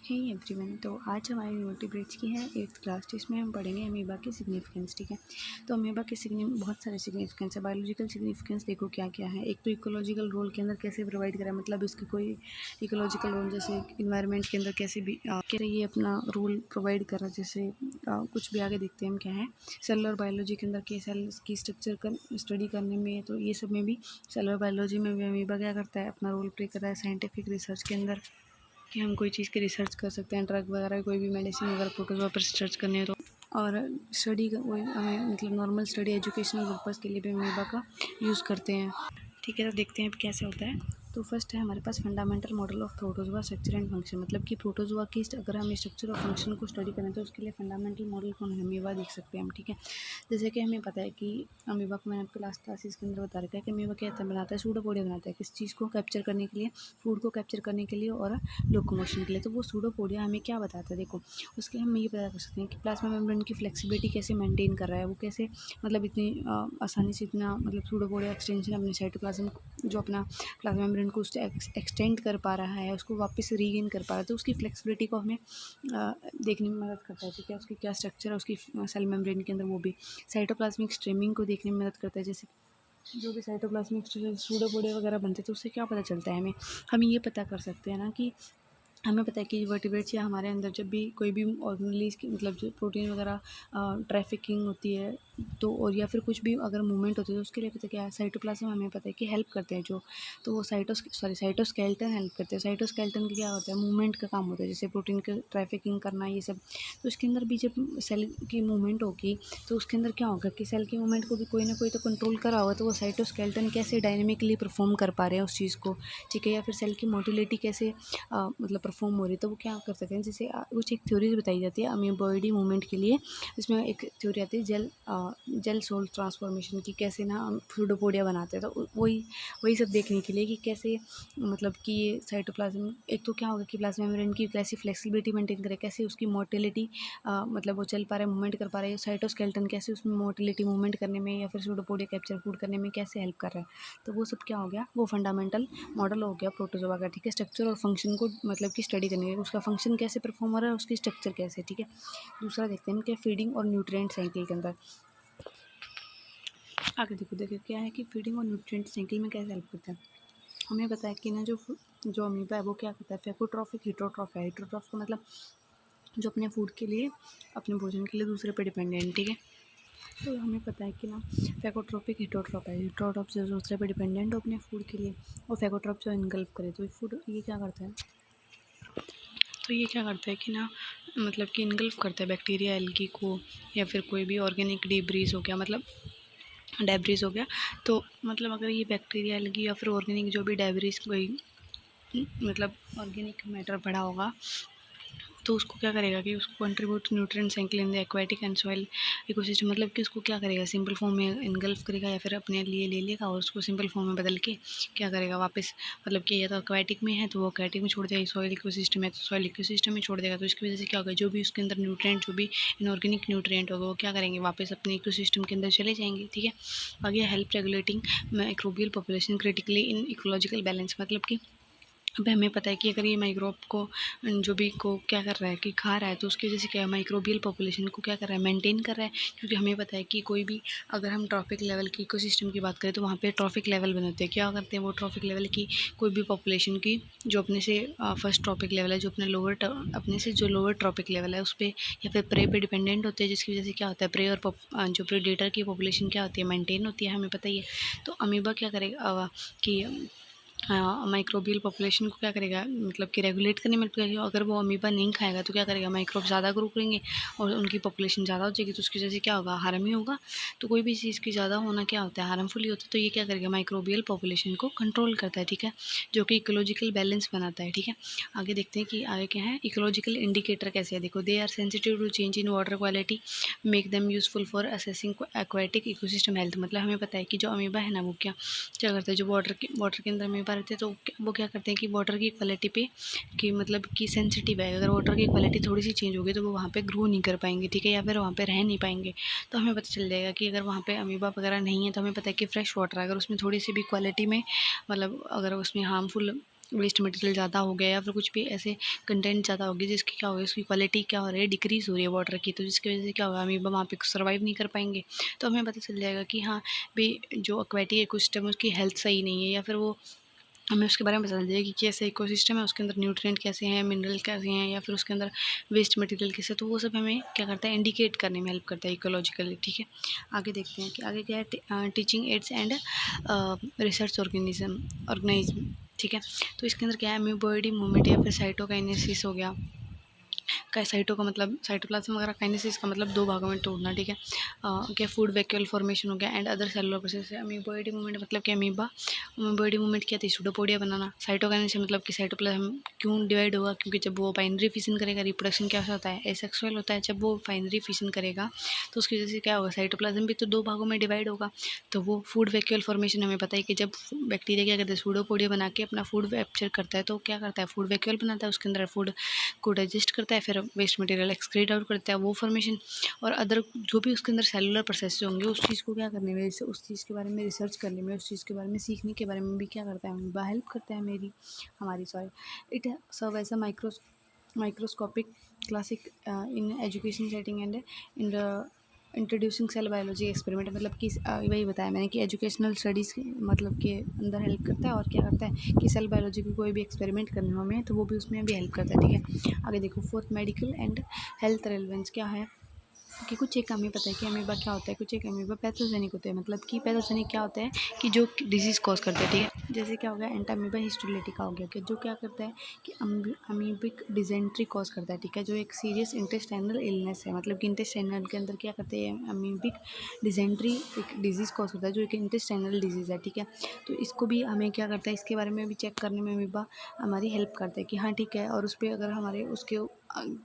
Hey everyone, तो आज हमारी न्यूट्रीब्रिज की है 8th क्लास, जिसमें हम पढ़ेंगे अमीबा की सिग्निफिकेंस। ठीक है, तो अमीबा के बहुत सारे सिग्निफिकेंस है। बायोलॉजिकल सिग्निफिकेंस देखो क्या क्या है। एक तो इकोलॉजिकल रोल के अंदर कैसे प्रोवाइड करा, मतलब इसकी कोई इकोलॉजिकल रोल जैसे इन्वायरमेंट के अंदर कैसे भी कैसे ये अपना रोल प्रोवाइड कर रहा है। जैसे कुछ भी आगे देखते हैं हम क्या है। सेलुलर बायोलॉजी के अंदर के सेल की स्ट्रक्चर का स्टडी करने में, तो ये सब में भी सेलुलर बायोलॉजी में भी अमीबा क्या करता है, अपना रोल प्ले कर रहा है। साइंटिफिक रिसर्च के अंदर कि हम कोई चीज़ की रिसर्च कर सकते हैं, ड्रग वगैरह कोई भी मेडिसिन वगैरह प्रोटोजोआ पर रिसर्च करनी है तो। और स्टडी का वही हमें मतलब नॉर्मल स्टडी एजुकेशनल पर्पज़ के लिए भी अमीबा का यूज़ करते हैं। ठीक है, तो देखते हैं कैसे होता है। तो फर्स्ट है हमारे पास fundamental model of protozoa structure and function, मतलब कि प्रोटोजोआ की अगर हम स्ट्रक्चर और फंक्शन को स्टडी करें तो उसके लिए फंडामेंटल मॉडल कौन है, अमीबा देख सकते हैं हम। ठीक है, जैसे कि हमें पता है कि अमीबा को मैंने आपको लास्ट क्लासेस के अंदर बता रखा है कि अमीबा क्या बनाता है, सूडोपोडिया बनाता है। किस चीज़ को कैप्चर करने के लिए, फूड को कैप्चर करने के लिए और लोकोमोशन के लिए। तो वो सूडोपोडिया हमें क्या बताता है, देखो उसके हम ये पता कर सकते हैं कि प्लाज्मा मेम्ब्रेन की फ्लेक्सिबिलिटी कैसे मेंटेन कर रहा है, वो कैसे मतलब इतनी आसानी से इतना मतलब सूडोपोडिया एक्सटेंशन अपने साइटोप्लाज्म जो अपना प्लाज्मा मेम्ब्रेन को उससे एक्सटेंड कर पा रहा है, उसको वापस रीगेन कर पा रहा है। तो उसकी फ्लेक्सिबिलिटी को हमें देखने में मदद करता है। ठीक है, उसकी क्या स्ट्रक्चर है उसकी सेल मेम्ब्रेन के अंदर, वो भी साइटोप्लाज्मिक स्ट्रीमिंग को देखने में मदद करता है। जैसे जो भी साइटोप्लाज्मिक सूडोपोडिया वगैरह बनते हैं तो उससे क्या पता चलता है हमें ये पता कर सकते हैं ना कि हमें पता है कि वर्टिब्रेट्स या हमारे अंदर जब भी कोई भी ऑर्गेनेलिज की मतलब जो प्रोटीन वगैरह ट्रैफिकिंग होती है तो, और या फिर कुछ भी अगर मूवमेंट होती है तो उसके लिए पता क्या है, साइटोप्लाज्म हमें पता है कि हेल्प करते हैं जो। तो वो साइटोस्केलेटन हेल्प करते हैं। साइटोस्केलेटन का क्या होता है, मूवमेंट का काम होता है, जैसे प्रोटीन का ट्रैफिकिंग करना ये सब। तो उसके अंदर भी जब सेल की मूवमेंट होगी तो उसके अंदर क्या होगा कि सेल की मूवमेंट को भी कोई ना कोई तो कंट्रोल करा होगा। तो वो साइटोस्केलेटन कैसे डायनेमिकली परफॉर्म कर पा रहे हैं उस चीज़ को। ठीक है, या फिर सेल की मोटिलिटी कैसे मतलब परफॉर्म हो रही है, तो वो क्या कर सकते हैं। जैसे कुछ एक थ्योरी बताई जाती है अमीबॉइडी मूवमेंट के लिए, इसमें एक थ्योरी आती है जेल सोल ट्रांसफॉर्मेशन की, कैसे ना हम सूडोपोडिया बनाते हैं। तो वही वही सब देखने के लिए कि कैसे मतलब कि ये साइटोप्लाज्म एक तो क्या होगा कि प्लाज्मा मेम्ब्रेन की कैसी फ्लेक्सिबिलिटी मेंटेन करे, कैसे उसकी मोटिलिटी मतलब वो चल पा रहा है, मूवमेंट कर पा रहा है। साइटोस्केलेटन कैसे उसमें मोटिलिटी मूवमेंट करने में या फिर सूडोपोडिया कैप्चर फूड करने में कैसे हेल्प कर रहा है। तो वो सब क्या हो गया, वो फंडामेंटल मॉडल हो गया प्रोटोजोआ का। ठीक है, स्ट्रक्चर और फंक्शन को मतलब कि स्टडी करने के, उसका फंक्शन कैसे परफॉर्म हो रहा है, उसकी स्ट्रक्चर कैसे। ठीक है, दूसरा देखते हैं क्या फीडिंग और न्यूट्रिएंट साइकिल के अंदर। आगे देखो क्या है कि फीडिंग और न्यूट्रिएंट साइकिल में कैसे हेल्प करता है। हमें पता है कि ना जो अमीबा है वो क्या करता है, फेकोट्रॉफिक हिटोट्रॉफ है। हिटोट्रॉफ का मतलब जो अपने फूड के लिए, अपने भोजन के लिए दूसरे पे डिपेंडेंट। ठीक है, तो हमें पता है कि ना फेकोट्रॉपिक हिटोट्रॉप है। हिटोट्रॉप जो दूसरे पे डिपेंडेंट हो अपने फूड के लिए, और फेकोट्रॉप जो इनगल्फ करे। तो फूड ये क्या करता है, तो ये क्या करता है कि ना मतलब कि इनगल्फ करता है बैक्टीरिया, एल्गी को, या फिर कोई भी ऑर्गेनिक डिब्रीज हो गया, मतलब डेब्रीज हो गया। तो मतलब अगर ये बैक्टीरिया, एल्गी या फिर ऑर्गेनिक जो भी डेब्रीज कोई मतलब ऑर्गेनिक मैटर पड़ा होगा तो उसको क्या करेगा कि उसको contribute nutrient cycle in the aquatic and soil ecosystem, मतलब कि उसको क्या करेगा, सिंपल फॉर्म में इनगल्फ करेगा या फिर अपने लिए ले लेगा और उसको सिंपल फॉर्म में बदल के क्या करेगा वापस, मतलब कि या तो एक्वाटिक में है तो वो एक्वाटिक में छोड़ देगा, सॉइल इकोसिस्टम है तो सॉइल इकोसिस्टम में छोड़ देगा। तो इसकी वजह से क्या होगा, जो भी उसके अंदर न्यूट्रिएंट, जो भी इनऑर्गेनिक न्यूट्रिएंट होगा वो क्या करेंगे, वापस अपने इकोसिस्टम के अंदर चले जाएंगे। ठीक है, आगे help regulating microbial population critically in ecological balance, मतलब कि अब हमें पता है कि अगर ये माइक्रोब को जो भी को क्या कर रहा है कि खा रहा है तो उसकी वजह से क्या है, माइक्रोबियल पॉपुलेशन को क्या कर रहा है, मेंटेन कर रहा है। क्योंकि हमें पता है कि कोई भी अगर हम ट्रॉफिक लेवल की इकोसिस्टम की बात करें तो वहाँ पे ट्रॉफिक लेवल बनाते हैं। क्या करते हैं वो ट्रॉफिक लेवल की कोई भी पॉपुलेशन की जो अपने से फर्स्ट ट्रॉपिक लेवल है, जो अपने से जो लोअर ट्रॉपिक लेवल है उस पर या फिर प्रे पे डिपेंडेंट होते हैं, जिसकी वजह से क्या होता है प्रे और जो प्रेडेटर की पॉपुलेशन क्या होती है, मेंटेन होती है, हमें पता ही है। तो अमीबा क्या करेगा कि माइक्रोबियल पॉपुलेशन को क्या करेगा, मतलब कि रेगुलेट करने में करेगा। अगर वो अमीबा नहीं खाएगा तो क्या करेगा, माइक्रोब ज़्यादा ग्रो करेंगे और उनकी पॉपुलेशन ज़्यादा हो जाएगी, तो उसकी वजह से क्या होगा, हार्म ही होगा। तो कोई भी चीज़ की ज़्यादा होना क्या होता है, हार्मफुल ही होता है। तो ये क्या करेगा, माइक्रोबियल पॉपुलेशन को कंट्रोल करता है। ठीक है, जो कि इकोलॉजिकल बैलेंस बनाता है। ठीक है, आगे देखते हैं कि आगे क्या है, इकोलॉजिकल इंडिकेटर कैसे है। देखो, they are sensitive to change in water quality, make them useful for assessing aquatic ecosystem health. मतलब हमें पता है कि जो अमीबा है ना वो क्या करता है, जो वाटर के अंदर अमीबा रहते हैं तो वो क्या करते हैं कि वाटर की क्वालिटी पे कि मतलब कि सेंसिटिव है। अगर वाटर की क्वालिटी थोड़ी सी चेंज होगी तो वो वहाँ पे ग्रो नहीं कर पाएंगे। ठीक है, या फिर वहाँ पे रह नहीं पाएंगे। तो हमें पता चल जाएगा कि अगर वहाँ पे अमीबा वगैरह नहीं है तो हमें पता है कि फ्रेश वाटर है, अगर उसमें थोड़ी सी भी क्वालिटी में मतलब अगर उसमें हार्मफुल वेस्ट मटेरियल ज़्यादा हो गया या फिर कुछ भी ऐसे कंटेंट ज़्यादा हो गया जिसकी क्या हो गया, उसकी क्वालिटी क्या हो रही है, डिक्रीज़ हो रही है वाटर की, तो जिसकी वजह से क्या होगा, अमीबा वहाँ पे सर्वाइव नहीं कर पाएंगे। तो हमें पता चल जाएगा कि हाँ भाई जो एक्वेटिक इकोसिस्टम उसकी हेल्थ सही नहीं है, या फिर वो हमें उसके बारे में पता चल जाएगा कि कैसे इकोसिस्टम है, उसके अंदर न्यूट्रिएंट कैसे हैं, मिनरल कैसे हैं, या फिर उसके अंदर वेस्ट मटेरियल कैसे, तो वो सब हमें क्या करता है, इंडिकेट करने में हेल्प करता है इकोलॉजिकली। ठीक है, आगे देखते हैं कि आगे क्या है, teaching ads and research organism. ठीक है, तो इसके अंदर क्या है, अमीबॉयडी मूवमेंट या फिर साइटोकाइनेसिस हो गया। साइटो का मतलब साइटोप्लाज्म वगैरह, काइनेसिस का मतलब 2 भागों में तोड़ना। ठीक है, क्या फूड वैक्यूल फॉर्मेशन हो गया एंड अदर सेलुलर प्रोसेस है। अमीबॉयडी मूवमेंट मतलब कि अमीबॉयडी मूवमेंट क्या थी, सूडोपोडिया बनाना। साइटोकाइनेसिस मतलब कि साइटोप्लाज्म क्यों डिवाइड होगा, क्योंकि जब वो बाइनरी फिशन करेगा, रिप्रोडक्शन क्या होता है, एसेक्सुअल होता है। जब वो बाइनरी फिशन करेगा तो उसकी वजह से क्या होगा, साइटोप्लाज्म भी तो 2 भागों में डिवाइड होगा। तो वो फूड वैक्यूल फॉर्मेशन हमें पता है कि जब बैक्टीरिया क्या करता है, सूडोपोडिया बना के अपना फूड कैप्चर करता है, तो क्या करता है, फूड वैक्यूल बनाता है, उसके अंदर फूड को डाइजेस्ट करता है, फिर वेस्ट मटेरियल एक्सक्रीट आउट करता है, वो फॉर्मेशन। और अदर जो भी उसके अंदर सेलुलर प्रोसेस होंगे उस चीज़ को क्या करने में, उस चीज़ के बारे में रिसर्च करने में, उस चीज़ के बारे में सीखने के बारे में भी क्या करता है, अमीबा हेल्प करता है हमारी it serve as a microscopic classic in education setting and in the introducing cell biology experiment. मतलब कि वही बताया मैंने कि एजुकेशनल स्टडीज़ मतलब के अंदर हेल्प करता है, और क्या करता है कि सेल बायोलॉजी की कोई भी एक्सपेरिमेंट करने हो हमें तो वो भी उसमें भी हेल्प करता है। ठीक है, आगे देखो, fourth medical and health relevance क्या है कि कुछ एक हमें पता है कि अमीबा क्या होता है, कुछ एक अमीबा पैथोजेनिक होते हैं। मतलब कि पैथोजेनिक क्या होता है कि जो डिजीज़ कॉज करते हैं। ठीक है, जैसे क्या हो गया, एंटामीबा हिस्टोलिटिका हो गया, कि जो क्या करता है कि अमीबिक डिजेंट्री कॉज करता है। ठीक है, जो एक सीरियस इंटेस्टाइनल इलनेस है, मतलब कि इंटेस्टाइनल के अंदर क्या करते हैं, अमीबिक डिजेंट्री एक डिजीज़ कॉज करता है, जो एक इंटेस्टाइनल डिजीज़ है। ठीक है, तो इसको भी हमें क्या करता है, इसके बारे में भी चेक करने में अमीबा हमारी हेल्प करता है कि हाँ ठीक है, और उस पर अगर हमारे उसके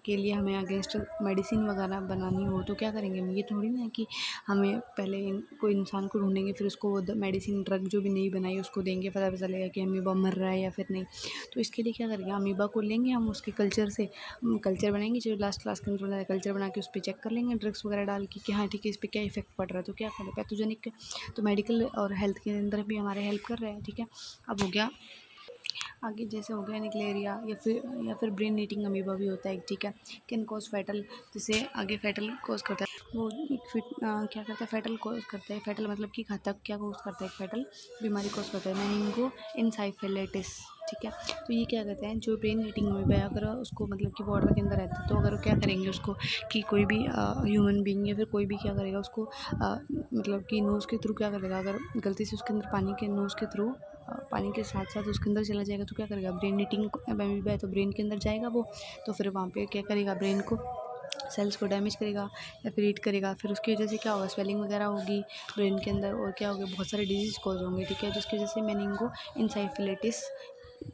के लिए हमें अगेंस्ट मेडिसिन वगैरह बनानी हो तो क्या करेंगे हम, ये थोड़ी ना है कि हमें पहले कोई इंसान को ढूंढेंगे, फिर उसको वो मेडिसिन ड्रग जो भी नहीं बनाई उसको देंगे, पता चलेगा कि अमीबा मर रहा है या फिर नहीं। तो इसके लिए क्या करेंगे, अमीबा को लेंगे हम, उसके कल्चर से कल्चर बनाएंगे, जो लास्ट क्लास के अंदर बनाया कल्चर बना के उस पर चेक कर लेंगे ड्रग्स वगैरह डाल के कि हाँ ठीक है इस पर क्या इफेक्ट पड़ रहा है, तो क्या करें, पैथोजेनिक तो मेडिकल और हेल्थ के अंदर भी हमारे हेल्प कर रहे हैं। ठीक है, अब हो गया आगे, जैसे हो गया निकलेरिया या फिर ब्रेन ईटिंग अमीबा भी होता है। ठीक है, कैन कॉज फैटल, जैसे आगे फैटल कॉज करता है, वो क्या करता है, फैटल कॉज करता है। फैटल मतलब कि घातक क्या कॉज करता है, फैटल बीमारी कॉज करता है, मेनिंगो इनसाइफिलिटिस। ठीक है, तो ये क्या कहते हैं, जो ब्रेन ईटिंग अमीबा है, अगर उसको मतलब कि वाटर के अंदर रहता है, तो अगर क्या करेंगे उसको कि कोई भी ह्यूमन बींग या फिर कोई भी क्या करेगा उसको मतलब कि नोज़ के थ्रू क्या करेगा, अगर गलती से उसके अंदर पानी के नोज़ के थ्रू पानी के साथ साथ उसके अंदर चला जाएगा तो क्या करेगा, ब्रेन ईटिंग अमीबा है तो ब्रेन के अंदर जाएगा वो, तो फिर वहाँ पे क्या करेगा, ब्रेन को सेल्स को डैमेज करेगा या फिर ईट करेगा, फिर उसकी वजह से क्या होगा, स्वेलिंग वगैरह होगी ब्रेन के अंदर, और क्या होगा, बहुत सारे डिजीज़ कॉज होंगे। ठीक है, जिसकी वजह से मेनिंगो इंसाइफिलिटिस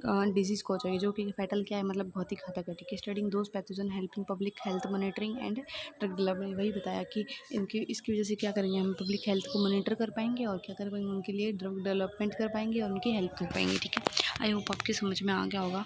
डिजीज़ कॉज होगी, जो कि फैटल क्या है, मतलब बहुत ही घातक है। ठीक है, studying those pathogen helping public health monitoring and drug development. वही बताया कि इसकी वजह से क्या करेंगे, हम पब्लिक हेल्थ को मॉनिटर कर पाएंगे और क्या कर पाएंगे, उनके लिए ड्रग डेवलपमेंट कर पाएंगे और उनकी हेल्प कर पाएंगे। ठीक है, आई होप आपकी समझ में आ गया होगा।